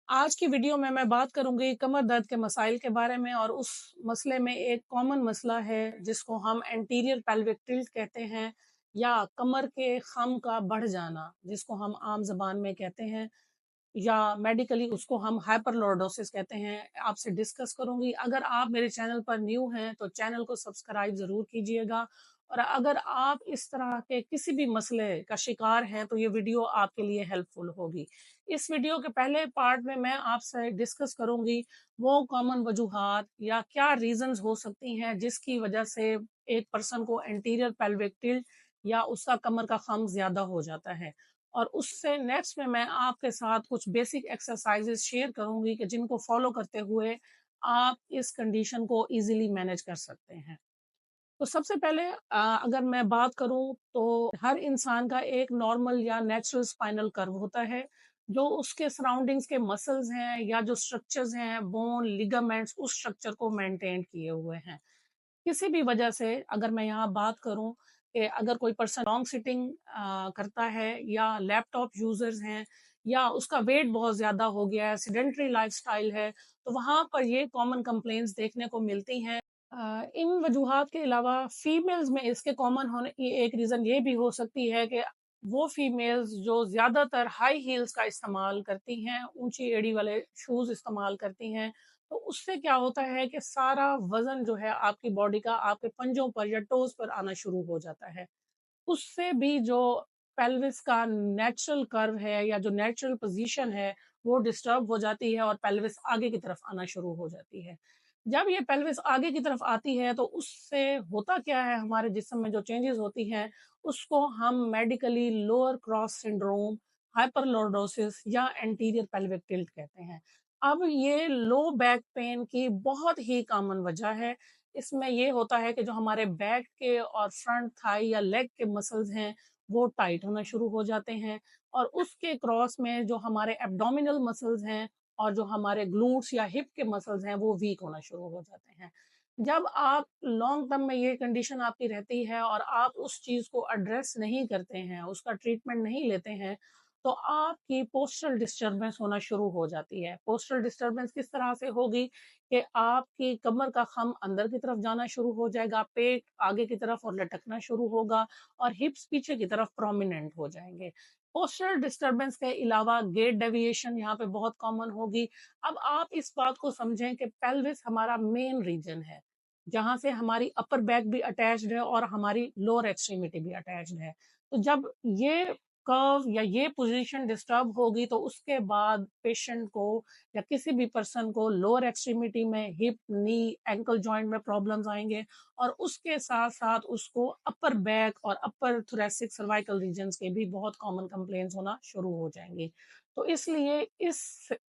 آج کی ویڈیو میں بات کروں گی کمر درد کے مسائل کے بارے میں، اور اس مسئلے میں ایک کامن مسئلہ ہے جس کو ہم انٹیریئر پیلوک ٹلٹ کہتے ہیں، یا کمر کے خم کا بڑھ جانا جس کو ہم عام زبان میں کہتے ہیں، یا میڈیکلی اس کو ہم ہائپر لورڈوسس کہتے ہیں۔ آپ سے ڈسکس کروں گی۔ اگر آپ میرے چینل پر نیو ہیں تو چینل کو سبسکرائب ضرور کیجئے گا، اور اگر آپ اس طرح کے کسی بھی مسئلے کا شکار ہیں تو یہ ویڈیو آپ کے لیے ہیلپ فل ہوگی۔ اس ویڈیو کے پہلے پارٹ میں آپ سے ڈسکس کروں گی وہ کامن وجوہات یا کیا ریزنز ہو سکتی ہیں جس کی وجہ سے ایک پرسن کو انٹیریئر پیلوک ٹلٹ یا اس کا کمر کا خم زیادہ ہو جاتا ہے، اور اس سے نیکسٹ میں آپ کے ساتھ کچھ بیسک ایکسرسائزز شیئر کروں گی کہ جن کو فالو کرتے ہوئے آپ اس کنڈیشن کو ایزیلی مینج کر سکتے ہیں۔ تو سب سے پہلے اگر میں بات کروں تو ہر انسان کا ایک نارمل یا نیچرل اسپائنل کرو ہوتا ہے، جو اس کے سراؤنڈنگز کے مسلز ہیں یا جو سٹرکچرز ہیں، بون، لیگامنٹس، اس سٹرکچر کو مینٹین کیے ہوئے ہیں۔ کسی بھی وجہ سے اگر میں یہاں بات کروں کہ اگر کوئی پرسن لانگ سٹنگ کرتا ہے، یا لیپ ٹاپ یوزرز ہیں، یا اس کا ویٹ بہت زیادہ ہو گیا ہے، سیڈنٹری لائف سٹائل ہے، تو وہاں پر یہ کامن کمپلینٹس دیکھنے کو ملتی ہیں۔ ان وجوہات کے علاوہ فیمیلز میں اس کے کامن ہونے کی ایک ریزن یہ بھی ہو سکتی ہے کہ وہ فیمیلز جو زیادہ تر ہائی ہیلز کا استعمال کرتی ہیں، اونچی ایڑی والے شوز استعمال کرتی ہیں، تو اس سے کیا ہوتا ہے کہ سارا وزن جو ہے آپ کی باڈی کا آپ کے پنجوں پر یا ٹوز پر آنا شروع ہو جاتا ہے۔ اس سے بھی جو پیلوس کا نیچرل کرو ہے یا جو نیچرل پوزیشن ہے وہ ڈسٹرب ہو جاتی ہے، اور پیلوس آگے کی طرف آنا شروع ہو جاتی ہے۔ جب یہ پیلوس آگے کی طرف آتی ہے تو اس سے ہوتا کیا ہے، ہمارے جسم میں جو چینجز ہوتی ہیں اس کو ہم medically lower cross syndrome, hyperlordosis یا انٹیریئر پیلوک ٹلٹ کہتے ہیں۔ اب یہ لو بیک پین کی بہت ہی کامن وجہ ہے۔ اس میں یہ ہوتا ہے کہ جو ہمارے بیک کے اور فرنٹ تھائی یا لیگ کے مسلز ہیں وہ ٹائٹ ہونا شروع ہو جاتے ہیں، اور اس کے کراس میں جو ہمارے ایبڈومینل مسلز ہیں اور جو ہمارے گلوٹس یا ہپ کے مسلز ہیں وہ ویک ہونا شروع ہو جاتے ہیں۔ جب آپ لانگ ٹرم میں یہ کنڈیشن آپ کی رہتی ہے اور آپ اس چیز کو ایڈریس نہیں کرتے ہیں، اس کا ٹریٹمنٹ نہیں لیتے ہیں، تو آپ کی پوسچرل ڈسٹربنس ہونا شروع ہو جاتی ہے۔ پوسچرل ڈسٹربنس کس طرح سے ہوگی کہ آپ کی کمر کا خم اندر کی طرف جانا شروع ہو جائے گا، پیٹ آگے کی طرف اور لٹکنا شروع ہوگا، اور ہپس پیچھے کی طرف پرومیننٹ ہو جائیں گے۔ پوسچرل ڈسٹربنس کے علاوہ گیٹ ڈیویشن یہاں پہ بہت کامن ہوگی۔ اب آپ اس بات کو سمجھیں کہ پیلوس ہمارا مین ریجن ہے جہاں سے ہماری اپر بیک بھی اٹیچڈ ہے اور ہماری لوور ایکسٹریمٹی بھی اٹیچڈ ہے۔ تو جب یہ کرو یا یہ پوزیشن ڈسٹرب ہوگی تو اس کے بعد پیشنٹ کو یا کسی بھی پرسن کو لوور ایکسٹریمٹی میں ہپ، نی، اینکل جوائنٹ میں پرابلمز آئیں گے، اور اس کے ساتھ ساتھ اس کو اپر بیک اور اپر تھوریسک سروائکل ریجنز کے بھی بہت کامن کمپلینز ہونا شروع ہو جائیں گی۔ تو اس لیے اس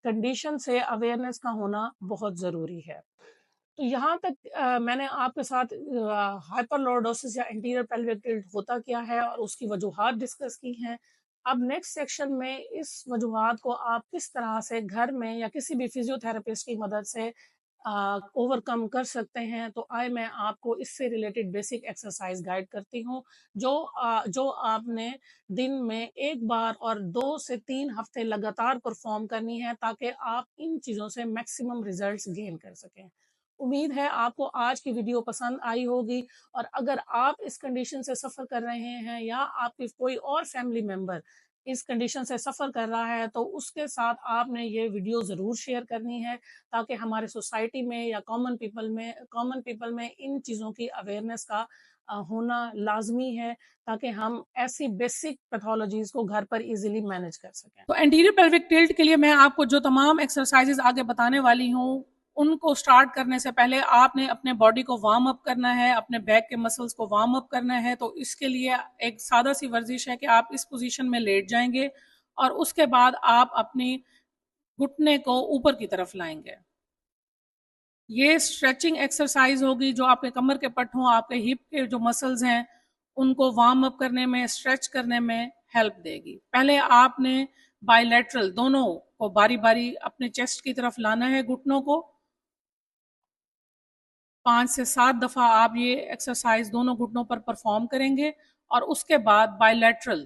کنڈیشن سے اویئرنیس کا ہونا بہت ضروری ہے۔ تو یہاں تک میں نے آپ کے ساتھ ہائپر لورڈوسس یا انٹیریئر پیلوک ٹلٹ ہوتا کیا ہے اور اس کی وجوہات ڈسکس کی ہیں۔ اب نیکسٹ سیکشن میں اس وجوہات کو آپ کس طرح سے گھر میں یا کسی بھی فزیو تھراپسٹ کی مدد سے اوور کم کر سکتے ہیں، تو میں آپ کو اس سے ریلیٹڈ بیسک ایکسرسائز گائیڈ کرتی ہوں، جو آپ نے دن میں ایک بار اور 2 سے 3 ہفتے لگاتار پرفارم کرنی ہے، تاکہ آپ ان چیزوں سے میکسیمم ریزلٹس گین کر سکیں۔ امید ہے آپ کو آج کی ویڈیو پسند آئی ہوگی، اور اگر آپ اس کنڈیشن سے سفر کر رہے ہیں یا آپ کی کوئی اور فیملی ممبر اس کنڈیشن سے سفر کر رہا ہے تو اس کے ساتھ آپ نے یہ ویڈیو ضرور شیئر کرنی ہے، تاکہ ہمارے سوسائٹی میں یا کامن پیپل میں ان چیزوں کی اویئرنیس کا ہونا لازمی ہے، تاکہ ہم ایسی بیسک پیتھولوجیز کو گھر پر ایزیلی مینج کر سکیں۔ تو انٹیریئر پیلوک ٹلٹ کے لیے میں آپ کو جو تمام ایکسرسائزز آگے بتانے والی ہوں، ان کو سٹارٹ کرنے سے پہلے آپ نے اپنے باڈی کو وارم اپ کرنا ہے، اپنے بیک کے مسلز کو وارم اپ کرنا ہے۔ تو اس کے لیے ایک سادہ سی ورزش ہے کہ آپ اس پوزیشن میں لیٹ جائیں گے، اور اس کے بعد آپ اپنی گھٹنے کو اوپر کی طرف لائیں گے۔ یہ اسٹریچنگ ایکسرسائز ہوگی جو آپ کے کمر کے پٹھوں، آپ کے ہپ کے جو مسلز ہیں ان کو وارم اپ کرنے میں، اسٹریچ کرنے میں ہیلپ دے گی۔ پہلے آپ نے بائی لیٹرل دونوں کو باری باری اپنے چیسٹ کی طرف لانا ہے، گھٹنوں کو 5 سے 7 دفعہ آپ یہ ایکسرسائز دونوں گھٹنوں پر پرفارم کریں گے، اور اس کے بعد بائی لیٹرل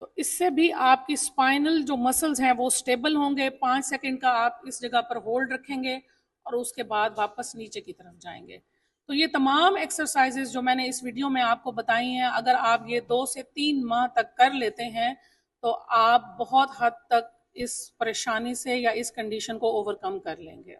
تو اس سے بھی آپ کی اسپائنل جو مسلز ہیں وہ سٹیبل ہوں گے. 5 سیکنڈ کا آپ اس جگہ پر ہولڈ رکھیں گے اور اس کے بعد واپس نیچے کی طرف جائیں گے. تو یہ تمام ایکسرسائزز جو میں نے اس ویڈیو میں آپ کو بتائی ہیں، اگر آپ یہ 2 سے 3 ماہ تک کر لیتے ہیں تو آپ بہت حد تک اس پریشانی سے یا اس کنڈیشن کو اوور کم کر لیں گے.